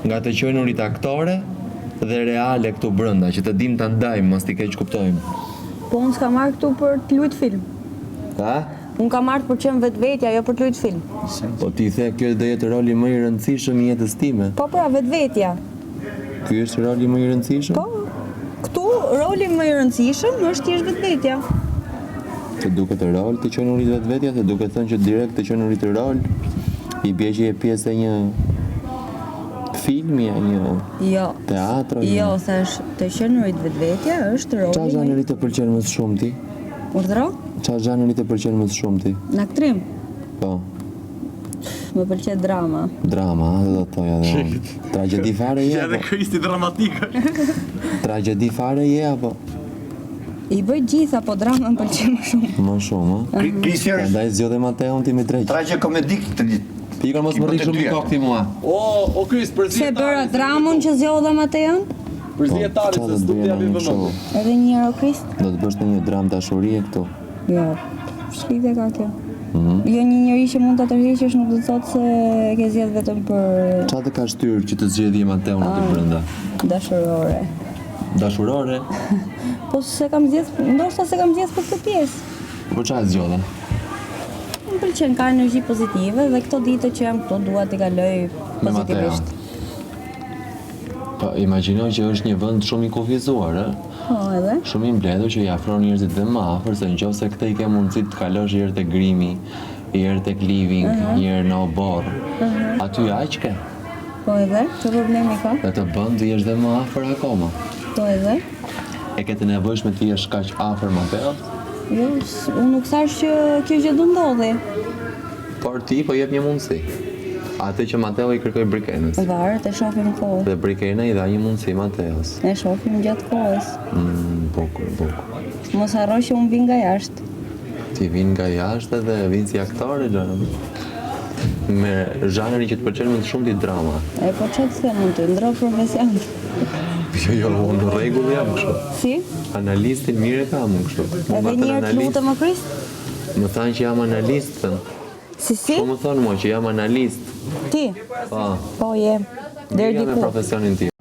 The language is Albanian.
nga të qenurit aktore dhe reale këtu brenda, që të dim ta ndajmë, mos t'i keq kuptojmë. Po unë s'ka marrë këtu për të luajtur film. Ha? Unë ka marrë për qenë vetvetja, jo për të luajtur film. Po ti the kjo do jetë roli më i rëndësishëm i jetës time. Po pra, vetvetja. Ky është roli më i rëndësishëm? Po, këtu roli më i rëndësishëm është thjesht vetvetja. Të duket rol të qenurit vetvetja, të duket thënë që direkt të qenurit rol i bie që je pjesë e një filmi, një teatro. Jo, thash të qenurit vetvetja është roli. Çfarë zhanri të pëlqen më shumë ti? Urdhëro? Çfarë zhanri të pëlqen më shumë ti? Në aktrim. Po. Më pëlqen drama. Drama, do të thoja dhe unë. Tragjedi fare je Edhe apo? Kristi dramatikë. Tragjedi fare je apo? I bëj gjitha, po drama më pëlqen më shumë. Më shumë, ha? Kristi është Prandaj zgjodhe Mateun ti me drejt. tragikomedik të ditë. Pikër mos më rri shumë i kokti mua. O Kris, Se bëra dramën që zgjodha Mateon? Përzjetarit Çfarë se do të s'du bëjë t'ja në vi një kështu? vëmendje. Edhe një herë o Krist? Do të bësh në një dramë dashurie këtu. Jo. Shkide ka kjo. Jo një njeri që mund ta tërheqësh nuk do të thotë se e ke zgjedh vetëm për Çfarë të ka shtyrë që të zgjedhje Mateun aty brenda? dashurore. Dashurore? Po se kam zgjedh, ndoshta se kam zgjedh për këtë pjesë. Po çfarë zgjodhe? Më pëlqen, ka energji pozitive dhe këto ditë që jam këtu dua t'i kaloj Me pozitivisht. Po imagjinoj që është një vend shumë i kufizuar, ë? Po edhe. Shumë i mbledhur që i afron njerëzit dhe më afër, se nëse këtë i ke mundësi të kalosh një herë tek grimi, një herë tek living, një herë në obor. Aty aq ke. Po edhe, që problemi ka? Dhe të bën të jesh dhe më afër akoma. Po edhe. E ke të nevojshme të jesh kaq afër Mateut? Jo, unë nuk thash që kjo gjë do ndodhi. Por ti po jep një mundësi. Atë që Mateo i kërkoi Brikenës. Varet, e shohim kohë. Dhe Brikena i dha një mundësi Mateos. E shohim gjatë kohës. Bukur, bukur. Mos harro që unë vin nga jashtë. Ti vin nga jashtë dhe vin si aktore, Gjana. Me zhanrin që të pëlqen më shumë ti drama. E po çfarë të them unë ty, ndro profesion. Jo, unë në rregull jam kështu. Si? Analistin mirë e kam unë kështu. Edhe një herë të lutem më Krist? Më thanë që jam analist, thënë. Si? Po më thonë mua që jam analist. Ti? Po, Po je. Deri jam me diku. profesionin tim.